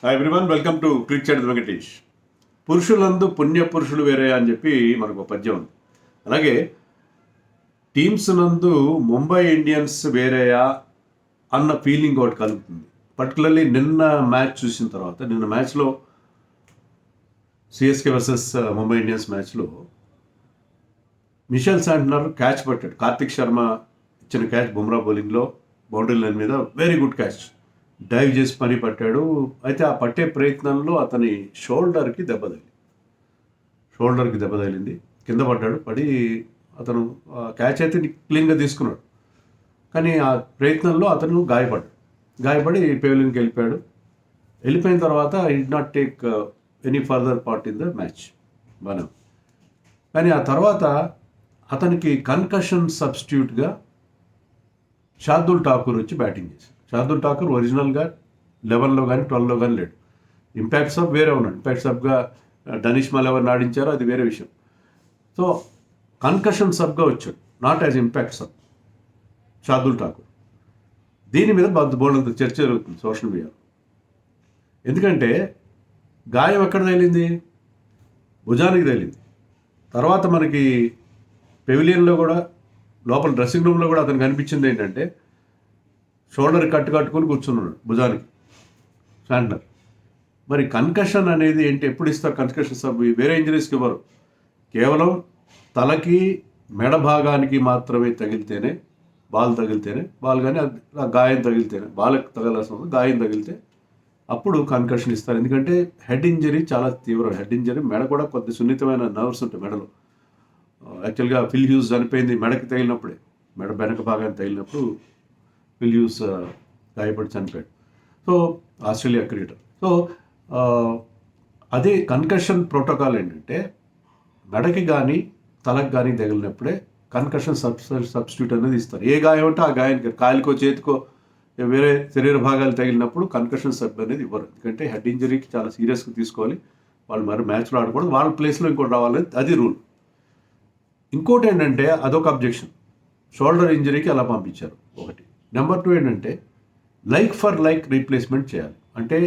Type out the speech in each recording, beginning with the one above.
Hi everyone, welcome to cricket Venkatesh. పురుషులందు పుణ్య పురుషులు వేరే అని చెప్పి మనకు ఒక పద్యం ఉంది. అలాగే టీమ్స్ నందు ముంబై ఇండియన్స్ వేరేయా అన్న ఫీలింగ్ ఒకటి కలుగుతుంది. పర్టికులర్లీ నిన్న మ్యాచ్ చూసిన తర్వాత, నిన్న మ్యాచ్లో సిఎస్కే వర్సెస్ ముంబై ఇండియన్స్ మ్యాచ్లో మిషెల్ శాంట్నర్ క్యాచ్ పట్టాడు. కార్తిక్ శర్మ ఇచ్చిన క్యాచ్ బుమ్రా బౌలింగ్లో బౌండరీ లైన్ మీద వెరీ గుడ్ క్యాచ్, డైవ్ చేసి పని పట్టాడు. అయితే ఆ పట్టే ప్రయత్నంలో అతని షోల్డర్కి దెబ్బ తగిలింది, కింద పడ్డాడు. పడి అతను క్యాచ్ అయితే క్లీన్గా తీసుకున్నాడు, కానీ ఆ ప్రయత్నంలో అతను గాయపడి పెవిలియన్కి వెళ్ళిపోయిన తర్వాత ఈ did not take any further part in the match మనం. కానీ ఆ తర్వాత అతనికి కన్కషన్ సబ్స్టిట్యూట్గా శార్దుల్ ఠాకూర్ వచ్చి బ్యాటింగ్ చేశాడు. శార్దుల్ ఠాకూర్ ఒరిజినల్గా 11లో కానీ 12లో కానీ లేడు. ఇంపాక్ట్ సబ్ వేరే ఉన్నాడు. ఇంపాక్ట్ సబ్గా డనిష్ మలెవర్ని ఆడించారు, అది వేరే విషయం. సో కన్కషన్ సబ్గా వచ్చాడు, not as impact sub Shardul Thakur. దీని మీద బోల్డంత చర్చ జరుగుతుంది సోషల్ మీడియాలో. ఎందుకంటే గాయం ఎక్కడ తగిలింది? భుజానికి తగిలింది. తర్వాత మనకి పెవిలియన్లో కూడా, లోపల డ్రెస్సింగ్ రూమ్లో కూడా అతను కనిపించింది ఏంటంటే షోల్డర్ కట్టుకొని కూర్చున్నాడు భుజానికి శాంట్నర్. మరి కన్కషన్ అనేది ఏంటి? ఎప్పుడు ఇస్తారు కన్కషన్ సబ్? వేరే ఇంజరీస్కి ఇవ్వరు. కేవలం తలకి మెడ భాగానికి మాత్రమే తగిలితేనే, బాల్ కానీ గాయం తగిలితేనే, బాల్కి తగలాల్సిన గాయం తగిలితే అప్పుడు కన్కషన్ ఇస్తారు. ఎందుకంటే హెడ్ ఇంజరీ చాలా తీవ్రం. హెడ్ ఇంజరీ, మెడ కూడా కొద్ది సున్నితమైన నర్వ్స్ ఉంటాయి మెడలో. యాక్చువల్గా ఫిల్ హ్యూస్ చనిపోయింది మెడకి తగిలినప్పుడే, మెడ వెనక భాగాన్ని తగిలినప్పుడు ఫిల్ హ్యూస్ గాయపడి చనిపోయాడు. So Australia cricketer. సో అదే కన్కషన్ ప్రోటోకాల్ ఏంటంటే మెడకి కానీ తలకు కానీ తగిలినప్పుడే కన్కషన్ సబ్స్టిట్యూట్ అనేది ఇస్తారు. ఏ గాయం అంటే ఆ గాయానికి, కాలికో చేతికో వేరే శరీర భాగాలు తగిలినప్పుడు కన్కషన్ సబ్ అనేది ఇవ్వరు. ఎందుకంటే హెడ్ ఇంజరీకి చాలా సీరియస్గా తీసుకోవాలి. వాళ్ళు మరి మ్యాచ్లో ఆడకూడదు, వాళ్ళ ప్లేస్లో ఇంకోటి రావాలని అది రూల్. ఇంకోటి ఏంటంటే అదొక అబ్జెక్షన్, షోల్డర్ ఇంజరీకి అలా పంపించారు ఒకటి. నెంబర్ 2 ఏంటంటే లైక్ ఫర్ లైక్ రీప్లేస్మెంట్ చేయాలి. అంటే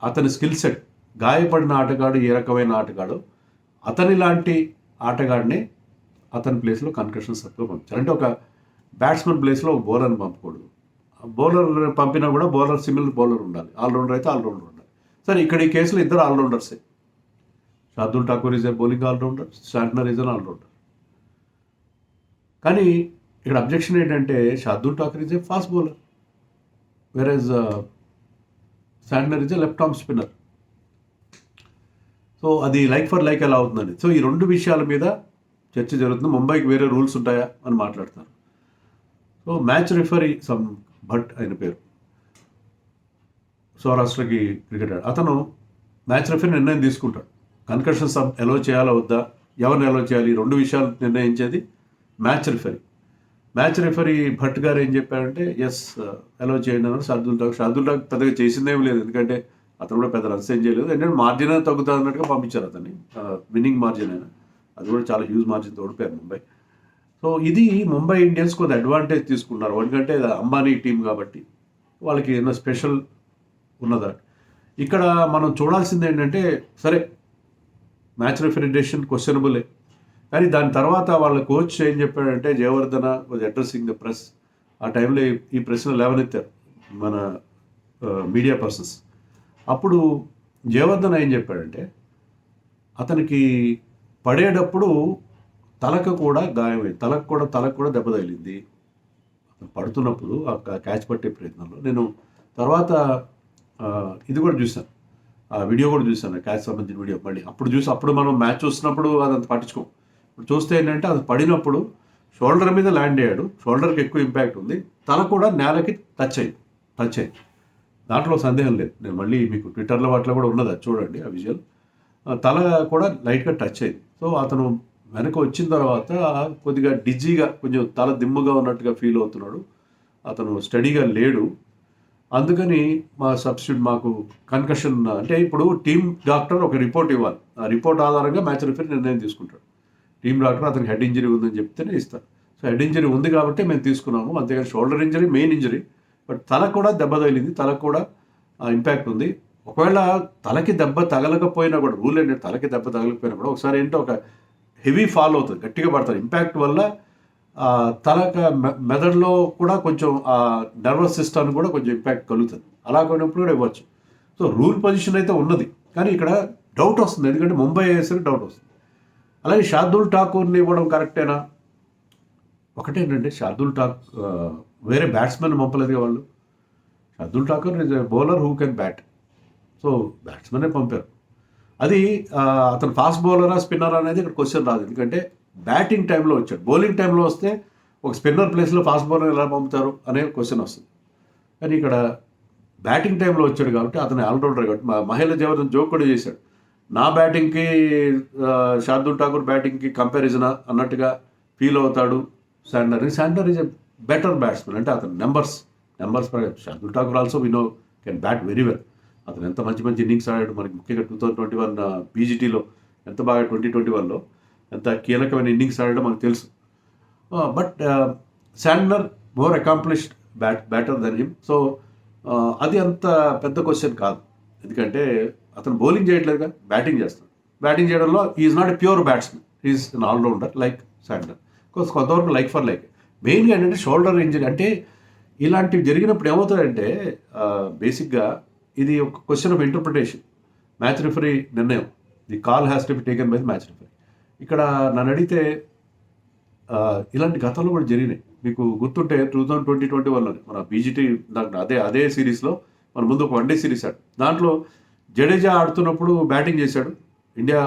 అతని స్కిల్ సెట్, గాయపడిన ఆటగాడు ఏ రకమైన ఆటగాడు, అతని లాంటి ఆటగాడిని అతని ప్లేస్లో కన్కషన్ సబ్గా పంపించాలి. అంటే ఒక బ్యాట్స్మెన్ ప్లేస్లో ఒక బౌలర్ని పంపకూడదు. బౌలర్ పంపినా కూడా బౌలర్ సిమిలర్ బౌలర్ ఉండాలి. ఆల్రౌండర్ అయితే ఆల్రౌండర్ ఉండాలి. సరే, ఇక్కడ ఈ కేసులో ఇద్దరు ఆల్రౌండర్సే. Shardul Thakur is a bowling allrounder, Santner is an allrounder. కానీ ఇక్కడ అబ్జెక్షన్ ఏంటంటే Shardul Thakur is a fast bowler, whereas Santner is a left arm spinner. So అది లైక్ ఫర్ లైక్ ఎలా అవుతుందండి? సో ఈ రెండు విషయాల మీద చర్చ జరుగుతుంది. ముంబైకి వేరే రూల్స్ ఉంటాయా అని మాట్లాడుతున్నారు. సో మ్యాచ్ రిఫరీ సమ్ భట్ ఆయన పేరు, సౌరాష్ట్రకి క్రికెటర్, అతను మ్యాచ్ రిఫరీ నిర్ణయం తీసుకుంటాడు. కన్కషన్ సబ్ ఎలో చేయాలా వద్దా, ఎవరిని ఎలో చేయాలి, రెండు విషయాలు నిర్ణయించేది మ్యాచ్ రిఫరీ భట్ గారు ఏం చెప్పారంటే ఎస్ అలో చేయండి అన్నారు. శార్దుల్ ఠాకూర్ పెద్దగా చేసిందేం లేదు, ఎందుకంటే అతను కూడా పెద్ద రన్స్ ఏం చేయలేదు. ఎందుకంటే మార్జిన్ అయినా తగ్గుతుంది అన్నట్టుగా పంపించారు అతన్ని, విన్నింగ్ మార్జిన్ అయినా. అది కూడా చాలా హ్యూజ్ మార్జిన్తో ఓడిపోయారు ముంబై. సో ఇది ముంబై ఇండియన్స్ కొంత అడ్వాంటేజ్ తీసుకున్నారు, ఎందుకంటే అంబానీ టీం కాబట్టి వాళ్ళకి ఏదైనా స్పెషల్ ఉన్నదా. ఇక్కడ మనం చూడాల్సింది ఏంటంటే, సరే మ్యాచ్ రిఫరీ డెసిషన్ క్వశ్చనబులే, కానీ దాని తర్వాత వాళ్ళ కోచ్ ఏం చెప్పాడంటే, Jayavardhana was addressing the press. ఆ టైంలో ఈ ప్రశ్న లేవనెత్తారు మన మీడియా పర్సన్స్. అప్పుడు జయవర్ధన ఏం చెప్పాడంటే, అతనికి పడేటప్పుడు తలకు కూడా గాయమైంది, తలకు కూడా దెబ్బ తగిలింది పడుతున్నప్పుడు ఆ క్యాచ్ పట్టే ప్రయత్నంలో. నేను తర్వాత ఇది కూడా చూశాను, ఆ వీడియో కూడా చూశాను, క్యాచ్ సంబంధించిన వీడియో. మళ్ళీ అప్పుడు మనం మ్యాచ్ చూస్తున్నప్పుడు అదంత పట్టించుకోం. ఇప్పుడు చూస్తే ఏంటంటే అది పడినప్పుడు షోల్డర్ మీద ల్యాండ్ అయ్యాడు, షోల్డర్కి ఎక్కువ ఇంపాక్ట్ ఉంది, తల కూడా నేలకి టచ్ అయింది. దాంట్లో సందేహం లేదు. నేను మళ్ళీ మీకు ట్విట్టర్లో వాటిలో కూడా ఉన్నది, అది చూడండి ఆ విజువల్. తల కూడా లైట్గా టచ్ అయింది. సో అతను వెనక వచ్చిన తర్వాత కొద్దిగా డిజీగా, కొంచెం తల దిమ్ముగా ఉన్నట్టుగా ఫీల్ అవుతున్నాడు, అతను స్టడీగా లేడు. అందుకని మా సబ్స్టిట్యూట్ మాకు కన్కషన్ అంటే, ఇప్పుడు టీమ్ డాక్టర్ ఒక రిపోర్ట్ ఇవ్వాలి, ఆ రిపోర్ట్ ఆధారంగా మ్యాచ్ రిఫరీ నిర్ణయం తీసుకుంటాడు. టీమ్ డాక్టర్ అతనికి హెడ్ ఇంజరీ ఉందని చెప్తేనే ఇస్తారు. సో హెడ్ ఇంజరీ ఉంది కాబట్టి మేము తీసుకున్నాము, అంతేగాని shoulder injury main injury. But తల కూడా దెబ్బ తగిలింది, తలకు కూడా ఇంపాక్ట్ ఉంది. ఒకవేళ తలకి దెబ్బ తగలకపోయినా కూడా, రూల్ ఏంటంటే తలకి దెబ్బ తగలకపోయినా కూడా ఒకసారి ఏంటో ఒక హెవీ ఫాల్ అవుతుంది, గట్టిగా పడుతుంది. ఇంపాక్ట్ వల్ల మెదడులో కూడా కొంచెం నర్వస్ సిస్టమ్ కూడా కొంచెం ఇంపాక్ట్ కలుగుతుంది. అలా కొన్నప్పుడు కూడా ఇవ్వచ్చు. సో రూల్ పొజిషన్ అయితే ఉన్నది, కానీ ఇక్కడ డౌట్ వస్తుంది, ఎందుకంటే ముంబై వేసరికి డౌట్ వస్తుంది. అలాగే షార్దుల్ ఠాకూర్ని ఇవ్వడం కరెక్టేనా? ఒకటేంటంటే షార్దుల్ వేరే బ్యాట్స్మెన్ పంపలేదుగా వాళ్ళు. Shardul Thakur is a bowler who can bat. So బ్యాట్స్మెనే పంపారు. అది అతను ఫాస్ట్ బౌలరా స్పిన్నర్ అనేది ఇక్కడ క్వశ్చన్ రాదు, ఎందుకంటే బ్యాటింగ్ టైంలో వచ్చాడు. బౌలింగ్ టైంలో వస్తే ఒక స్పిన్నర్ ప్లేస్లో ఫాస్ట్ బౌలర్ ఎలా పంపుతారు అనే క్వశ్చన్ వస్తుంది. కానీ ఇక్కడ బ్యాటింగ్ టైంలో వచ్చాడు కాబట్టి అతను ఆల్రౌండర్ కాబట్టి మహేంద్ర జవర్ధన్ జోక్ కూడా చేశాడు, నా బ్యాటింగ్కి షార్దుల్ ఠాకూర్ బ్యాటింగ్కి కంపారిజన్ అన్నట్టుగా ఫీల్ అవుతాడు Sundar. Sundar is a better batsmen, అంటే అతను నెంబర్స్ ప్రకారం. Shardul Thakur also we know can bat very well. అతను ఎంత మంచి ఇన్నింగ్స్ ఆడాడు మనకి, ముఖ్యంగా 2021 పీజీటీలో ఎంత బాగా, 2021లో ఎంత కీలకమైన ఇన్నింగ్స్ ఆడాడో మనకు తెలుసు. But Sundar more accomplished batter than him. So అది అంత పెద్ద క్వశ్చన్ కాదు, ఎందుకంటే అతను బౌలింగ్ చేయట్లేదుగా, బ్యాటింగ్ చేస్తాడు. బ్యాటింగ్ చేయడంలో is not a pure batsmen, is an allrounder like Sundar. కొంతవరకు లైక్ ఫర్ లైక్. మెయిన్గా ఏంటంటే షోల్డర్ ఇంజరీ, అంటే ఇలాంటివి జరిగినప్పుడు ఏమవుతుందంటే బేసిక్గా ఇది ఒక question of interpretation, match referee నిర్ణయం. The call has to be taken by the match referee. ఇక్కడ నన్ను అడిగితే ఇలాంటి గతంలో కూడా జరిగినాయి. మీకు గుర్తుంటే 2021లో మన బీజీటీ అదే సిరీస్లో మన ముందు ఒక వన్డే సిరీస్ ఆడు, దాంట్లో జడేజా ఆడుతున్నప్పుడు బ్యాటింగ్ చేశాడు. ఇండియా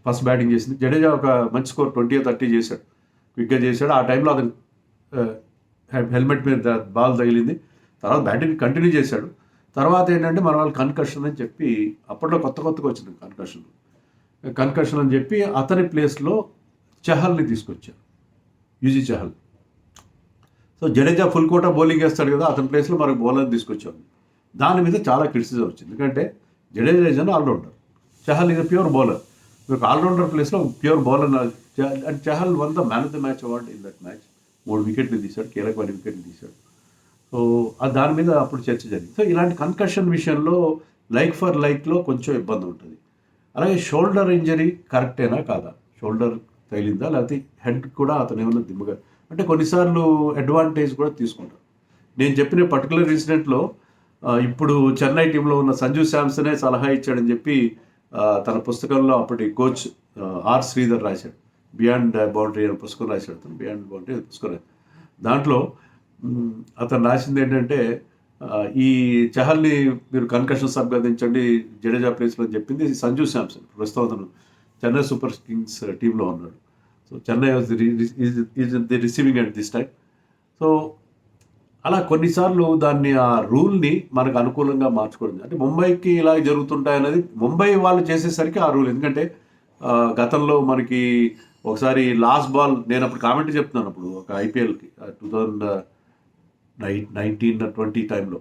ఫస్ట్ బ్యాటింగ్ చేసింది. జడేజా ఒక మంచి స్కోర్ 20-30 చేశాడు, క్విక్గా చేశాడు. ఆ టైంలో అతను హెల్మెట్ మీద బాల్ తగిలింది. తర్వాత బ్యాటింగ్ కంటిన్యూ చేశాడు. తర్వాత ఏంటంటే మన వాళ్ళు కన్కషన్ అని చెప్పి, అప్పట్లో కొత్తగా వచ్చింది కన్కషన్ అని చెప్పి అతని ప్లేస్లో చహల్ని తీసుకొచ్చారు, Yuzi Chahal. So Jadeja full quota bowling వేస్తాడు కదా, అతని ప్లేస్లో మనకు బౌలర్ తీసుకొచ్చాము. దాని మీద చాలా క్రిటిసిజం వచ్చింది, ఎందుకంటే Jadeja is an allrounder, Chahal is a pure bowler. మీకు ఆల్రౌండర్ ప్లేస్లో pure bowler and Chahal won the man of the match award in that match. 3 వికెట్లు తీశాడు, కీలకమైన వికెట్లు తీశాడు. సో దాని మీద అప్పుడు చర్చ జరిగింది. సో ఇలాంటి కన్కషన్ విషయంలో లైక్ ఫర్ లైక్లో కొంచెం ఇబ్బంది ఉంటుంది. అలాగే షోల్డర్ ఇంజరీ కరెక్టేనా కాదా, షోల్డర్ తగిలిందా, లేకపోతే హెడ్ కూడా అతను ఏమన్నా దిమ్మగా, అంటే కొన్నిసార్లు అడ్వాంటేజ్ కూడా తీసుకుంటారు. నేను చెప్పిన పర్టికులర్ ఇన్సిడెంట్లో ఇప్పుడు చెన్నై టీంలో ఉన్న సంజు శాంసనే సలహా ఇచ్చాడని చెప్పి తన పుస్తకంలో అప్పటి కోచ్ ఆర్ శ్రీధర్ రాశాడు. బియాండ్ బౌండరీ అనే పుస్తకం రాశాడు. అతను బియాండ్ బౌండరీ పుస్తకం. దాంట్లో అతను రాసింది ఏంటంటే, ఈ చహల్ని మీరు కన్కషన్ సబ్గదించండి జడేజా ప్లేస్లో అని చెప్పింది సంజు శాంసన్. ప్రస్తుతం అతను చెన్నై సూపర్ కింగ్స్ టీంలో ఉన్నాడు. So Chennai is the receiving at this time. So అలా కొన్నిసార్లు దాన్ని ఆ రూల్ని మనకు అనుకూలంగా మార్చుకోవడం, అంటే ముంబైకి ఇలా జరుగుతుంటాయనేది ముంబై వాళ్ళు చేసేసరికి ఆ రూల్. ఎందుకంటే గతంలో మనకి ఒకసారి లాస్ట్ బాల్, నేను అప్పుడు కామెంట్ చెప్తున్నాను, అప్పుడు ఒక ఐపీఎల్కి 2019-20 టైంలో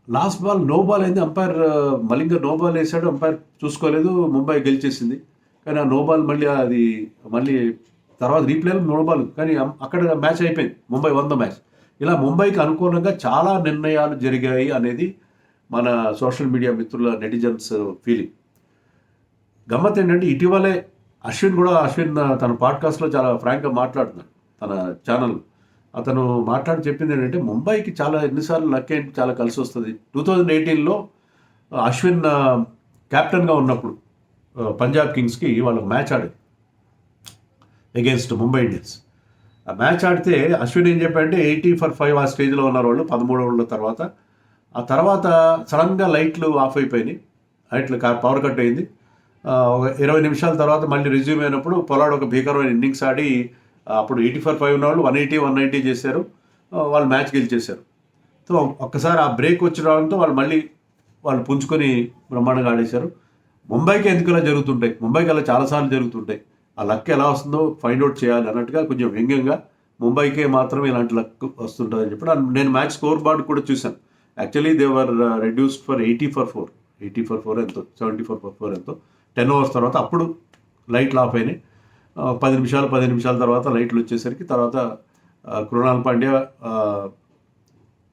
లాస్ట్ బాల్ నో బాల్ అయింది. అంపైర్ మలింగ నో బాల్ వేసాడు, అంపైర్ చూసుకోలేదు, ముంబై గెలిచేసింది. కానీ ఆ నో బాల్ మళ్ళీ తర్వాత రీప్లేలో నో బాల్, కానీ అక్కడ మ్యాచ్ అయిపోయింది, ముంబై వన్ ద మ్యాచ్. ఇలా ముంబైకి అనుకూలంగా చాలా నిర్ణయాలు జరిగాయి అనేది మన సోషల్ మీడియా మిత్రుల నెటిజన్స్ ఫీలింగ్. గమ్మత్ ఏంటంటే ఇటీవలే అశ్విన్ తన పాడ్కాస్ట్లో చాలా ఫ్రాంక్గా మాట్లాడుతున్నాడు తన ఛానల్. అతను మాట్లాడి చెప్పింది ఏంటంటే, ముంబైకి చాలా ఎన్నిసార్లు లక్ ఏంటి చాలా కలిసి వస్తుంది. 2018లో అశ్విన్ కెప్టెన్గా ఉన్నప్పుడు పంజాబ్ కింగ్స్కి వాళ్ళకి మ్యాచ్ ఆడేది అగేన్స్ట్ ముంబై ఇండియన్స్. ఆ మ్యాచ్ ఆడితే అశ్విన్ ఏం చెప్పాడంటే 80 for 5 ఆ స్టేజ్లో ఉన్నారు వాళ్ళు 13 ఓవర్ల తర్వాత. ఆ తర్వాత సడన్గా లైట్లు ఆఫ్ అయిపోయినాయి, లైట్లు పవర్ కట్ అయింది. ఒక 20 నిమిషాల తర్వాత మళ్ళీ రిజ్యూమ్ అయినప్పుడు పొలాడ్ ఒక భీకరమైన ఇన్నింగ్స్ ఆడి అప్పుడు 80 for 5 ఉన్న వాళ్ళు 180-190 చేశారు, వాళ్ళు మ్యాచ్ గెలిచేశారు. సో ఒక్కసారి ఆ బ్రేక్ వచ్చి వాళ్ళు పుంజుకొని బ్రహ్మాండంగా ఆడేశారు. ముంబైకి ఎందుకు ఇలా జరుగుతుంటాయి, ముంబైకి అలా చాలాసార్లు జరుగుతుంటాయి, ఆ లక్ ఎలా వస్తుందో ఫైండ్ అవుట్ చేయాలి అన్నట్టుగా కొంచెం వ్యంగ్యంగా ముంబైకే మాత్రమే ఇలాంటి లక్ వస్తుంటుందని చెప్పి నేను మ్యాచ్ స్కోర్ బోర్డ్ కూడా చూశాను. Actually they were reduced for 80 for 4 ఎంతో 74 for 4 ఎంతో 10 overs తర్వాత అప్పుడు లైట్లు ఆఫ్ అయినాయి. 10 నిమిషాల తర్వాత లైట్లు వచ్చేసరికి తర్వాత కృణాల్ పాండ్యా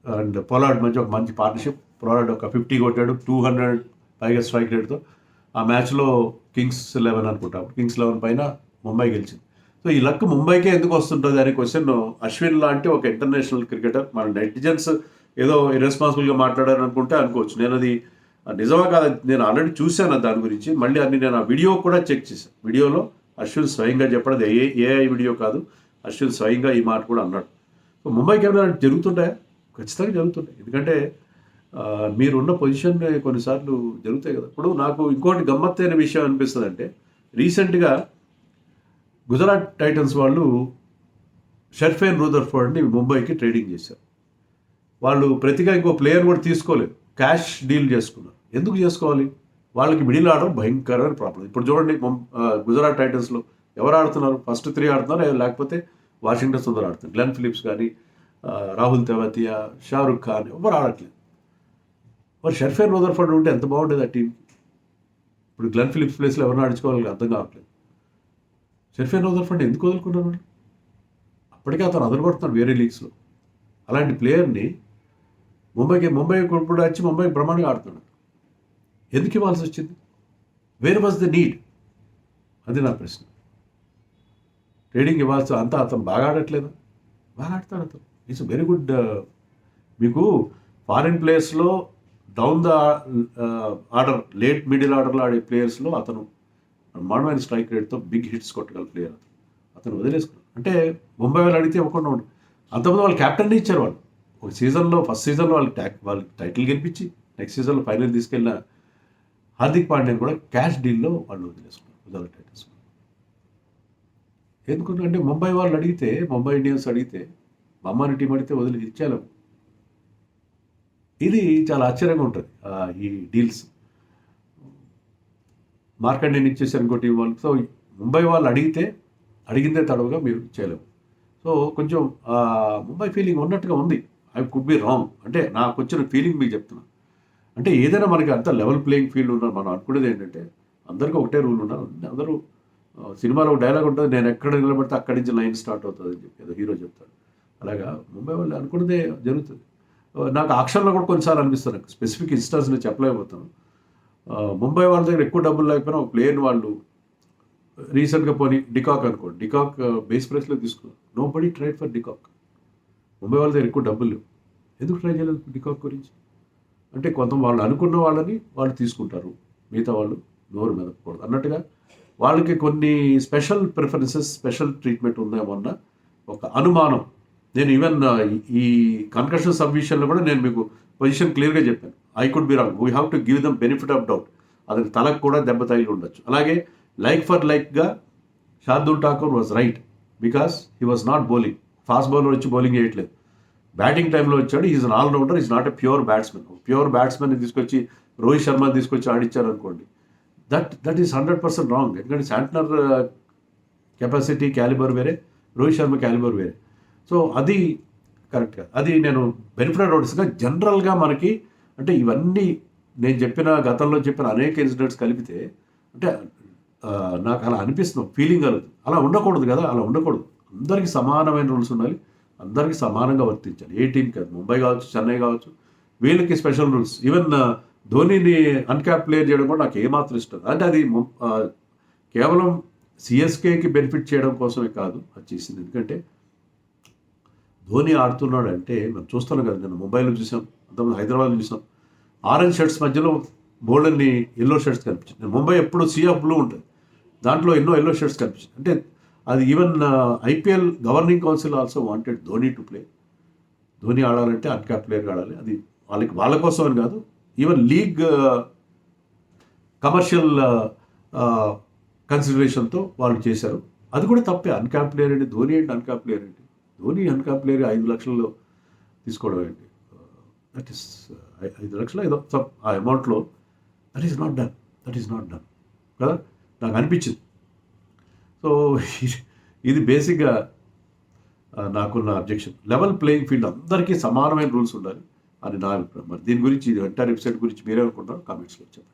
అండ్ పొలాడ్ మధ్య ఒక మంచి పార్ట్నర్షిప్. పొలాడ్ ఒక 50 కొట్టాడు, 200 పైగా స్ట్రైక్ రేట్తో. ఆ మ్యాచ్లో కింగ్స్ 11 అనుకుంటా, కింగ్స్ 11 పైన ముంబై గెలిచింది. సో ఈ లక్ ముంబైకే ఎందుకు వస్తుంటుంది అనే క్వశ్చన్ అశ్విన్ లాంటి ఒక ఇంటర్నేషనల్ క్రికెటర్, మన నెటిజన్స్ ఏదో ఇర్రెస్పాన్సిబుల్గా మాట్లాడారు అనుకుంటే అనుకోవచ్చు. నేను అది నిజమా కాదు, నేను ఆల్రెడీ చూశాను దాని గురించి. మళ్ళీ అన్ని నేను ఆ వీడియో కూడా చెక్ చేశాను. వీడియోలో అశ్విన్ స్వయంగా చెప్పడం, ఏఐ వీడియో కాదు, అశ్విన్ స్వయంగా ఈ మాట కూడా అన్నాడు. సో ముంబైకి ఏమైనా జరుగుతుంటాయా? ఖచ్చితంగా జరుగుతుంటాయి. ఎందుకంటే మీరున్న పొజిషన్ కొన్నిసార్లు జరుగుతాయి కదా. ఇప్పుడు నాకు ఇంకోటి గమ్మత్తైన విషయం అనిపిస్తుంది అంటే, రీసెంట్గా గుజరాత్ టైటన్స్ వాళ్ళు షర్ఫేన్ రూదర్ఫోర్డ్ని ముంబైకి ట్రేడింగ్ చేశారు. వాళ్ళు ప్రతిగా ఇంకో ప్లేయర్ కూడా తీసుకోలేదు, క్యాష్ డీల్ చేసుకున్నారు. ఎందుకు చేసుకోవాలి? వాళ్ళకి మిడిల్ ఆర్డర్ భయంకరమైన ప్రాబ్లం. ఇప్పుడు చూడండి, గుజరాత్ టైటన్స్లో ఎవరు ఆడుతున్నారు? ఫస్ట్ 3 ఆడుతున్నారు, లేకపోతే వాషింగ్టన్ సుందర్ ఆడుతున్నారు. గ్లెన్ ఫిలిప్స్ కానీ, రాహుల్ తెవాతియా, షారుఖ్ ఖాన్ ఎవరు ఆడట్లేదు. మరి షర్ఫేన్ రూదర్ఫోర్డ్ ఉంటే ఎంత బాగుంటుంది ఆ టీంకి. ఇప్పుడు గ్లెన్ ఫిలిప్స్ ప్లేస్లో ఎవరిని ఆడించుకోవాలి అర్థం కావట్లేదు. షర్ఫేన్ రూదర్ఫోర్డ్ ఎందుకు వదులుకున్నారు? అప్పటికే అతను వదలగొడుతున్నాడు వేరే లీగ్స్లో. అలాంటి ప్లేయర్ని ముంబై కూడా వచ్చి ముంబై బ్రహ్మాండంగా ఆడుతున్నాడు. ఎందుకు ఇవ్వాల్సి వచ్చింది? Where was the need? అది నా ప్రశ్న. ట్రేడింగ్ ఇవ్వాల్సి అంతా అతను బాగా ఆడట్లేదు. బాగా ఆడతాడు అతను. Is very good. మీకు ఫారిన్ ప్లేయర్స్లో down the order, late middle ఆర్డర్లో ఆడే ప్లేయర్స్లో అతను బ్రహ్మాండమైన స్ట్రైక్ రేట్తో బిగ్ హిట్స్ కొట్టగల ప్లేయర్. అతను వదిలేసుకున్నాడు. అంటే ముంబై వాళ్ళు అడిగితే ఇవ్వకుండా ఉండదు. అంతకుముందు వాళ్ళు క్యాప్టెన్ని ఇచ్చారు. వాళ్ళు ఒక సీజన్లో, ఫస్ట్ సీజన్లో వాళ్ళకి టైటిల్ గెలిపించి నెక్స్ట్ సీజన్లో ఫైనల్ తీసుకెళ్ళిన హార్దిక్ పాండ్యాని కూడా క్యాష్ డీల్లో వాళ్ళు వదిలేసుకున్నారు గుజరాత్ టైటన్స్. ఎందుకంటే ముంబై వాళ్ళు అడిగితే, ముంబై ఇండియన్స్ అడిగితే, మమ్మాని టీం అడిగితే వదిలి ఇచ్చారు. ఇది చాలా ఆశ్చర్యంగా ఉంటుంది ఈ డీల్స్. మార్కండేని ఇచ్చేసారు ఇంకో టీం వాళ్ళు. సో ముంబై వాళ్ళు అడిగిందే తడవుగా మీరు చేయలేము. సో కొంచెం ముంబై ఫీలింగ్ ఉన్నట్టుగా ఉంది. I could be wrong. అంటే నాకు వచ్చిన ఫీలింగ్ మీకు చెప్తున్నాను. అంటే ఏదైనా మనకి అంత లెవెల్ ప్లేయింగ్ ఫీల్డ్ ఉన్నారు. మనం అనుకునేది ఏంటంటే అందరికీ ఒకటే రూల్ ఉన్నారు. అందరూ సినిమాలో ఒక డైలాగ్ ఉంటుంది, నేను ఎక్కడ నిలబడితే అక్కడి నుంచి లైన్ స్టార్ట్ అవుతుంది అని చెప్పి ఏదో హీరో చెప్తాడు. అలాగా ముంబై వాళ్ళు అనుకున్నదే జరుగుతుంది. నాకు ఆక్షన్లో కూడా కొన్నిసార్లు అనిపిస్తుంది. స్పెసిఫిక్ ఇన్స్టెన్స్ నేను చెప్పలేకపోతాను. ముంబై వాళ్ళ దగ్గర ఎక్కువ డబ్బులు లేకపోయినా ఒక ప్లేయర్ని వాళ్ళు రీసెంట్గా పోనీ డికాక్ అనుకోండి, డికాక్ బేస్ ప్రైస్లో తీసుకున్నారు. Nobody tried for de Kock. Mumbai వాళ్ళ దగ్గర ఎక్కువ డబ్బులు లేవు. ఎందుకు ట్రై చేయలేదు డికాక్ గురించి? అంటే కొంత వాళ్ళు అనుకున్న వాళ్ళని వాళ్ళు తీసుకుంటారు, మిగతా వాళ్ళు నోరు మెదపకూడదు అన్నట్టుగా వాళ్ళకి కొన్ని స్పెషల్ ప్రిఫరెన్సెస్, స్పెషల్ ట్రీట్మెంట్ ఉందేమన్న ఒక అనుమానం. నేను ఈవెన్ ఈ కన్కషన్ సబ్మిషన్లో కూడా నేను మీకు పొజిషన్ క్లియర్గా చెప్పాను. I could be wrong. We have to give them benefit of doubt. అతనికి తలకు కూడా దెబ్బ తగిలి ఉండొచ్చు. అలాగే లైక్ ఫర్ లైక్గా Shardul Thakur was right because he was not bowling. Fast bowler వచ్చి బౌలింగ్ చేయట్లేదు, బ్యాటింగ్ టైంలో వచ్చాడు. Is an allrounder, is not a pure batsmen. Pure batsmen తీసుకొచ్చి రోహిత్ శర్మ తీసుకొచ్చి ఆడిచ్చారు అనుకోండి, దట్ ఈస్ 100% రాంగ్. ఎందుకంటే శాంట్నర్ కెపాసిటీ క్యాలిబర్ వేరే, రోహిత్ శర్మ క్యాలిబర్ వేరే. సో అది కరెక్ట్గా, అది నేను బెనిఫిట్ ఆఫ్ డౌట్స్గా జనరల్గా మనకి, అంటే ఇవన్నీ నేను గతంలో చెప్పిన అనేక ఇన్సిడెంట్స్ కలిపితే అంటే నాకు అలా అనిపిస్తుంది, ఫీలింగ్ కలుగుతుంది. అలా ఉండకూడదు కదా, అలా ఉండకూడదు. అందరికీ సమానమైన రూల్స్ ఉండాలి, అందరికీ సమానంగా వర్తించాలి. ఏ టీం కాదు, ముంబై కావచ్చు, చెన్నై కావచ్చు, వీళ్ళకి స్పెషల్ రూల్స్. ఈవెన్ ధోనీని అన్క్యాప్ ప్లేయర్ చేయడం కూడా నాకు ఏమాత్రం ఇష్టం. అంటే అది కేవలం సిఎస్కేకి బెనిఫిట్ చేయడం కోసమే కాదు అది చేసింది. ఎందుకంటే ధోని ఆడుతున్నాడు అంటే మనం చూస్తున్నాం కదా, నేను ముంబైలో చూసాం, అంతకుముందు హైదరాబాద్లో చూసాం. ఆరెంజ్ షర్ట్స్ మధ్యలో బోల్డన్ని ఎల్లో షర్ట్స్ కనిపించింది. ముంబై ఎప్పుడు సీ ఆఫ్ బ్లూ ఉంటుంది, దాంట్లో ఎన్నో ఎల్లో షర్ట్స్ కనిపించింది. అంటే అది even IPL governing council also wanted Dhoni to play. Dhoni ఆడాలంటే అన్క్యాప్ ప్లేయర్ ఆడాలి. అది వాళ్ళ కోసం అని కాదు, ఈవెన్ లీగ్ కమర్షియల్ కన్సిడరేషన్తో వాళ్ళు చేశారు. అది కూడా తప్పే. అన్క్యాప్ ప్లేయర్ ఏంటి, ధోని ఏంటి అన్క్యాప్ ప్లేయర్ ఏంటి? ధోని అన్క్యాప్ ప్లేయర్ 5 లక్షల్లో తీసుకోవడం ఏంటి? దట్ ఈస్ 5 లక్షలు ఏదో ఆ అమౌంట్లో దట్ ఈస్ నాట్ డన్ కదా, నాకు అనిపించింది. సో ఇది బేసిక్గా నాకున్న అబ్జెక్షన్. లెవెల్ ప్లేయింగ్ ఫీల్డ్, అందరికీ సమానమైన రూల్స్ ఉండాలి అని నా అభిప్రాయం. మరి దీని గురించి, ఎంటైర్ వెబ్సైట్ గురించి మీరేమనుకుంటారో కామెంట్స్లో చెప్పండి.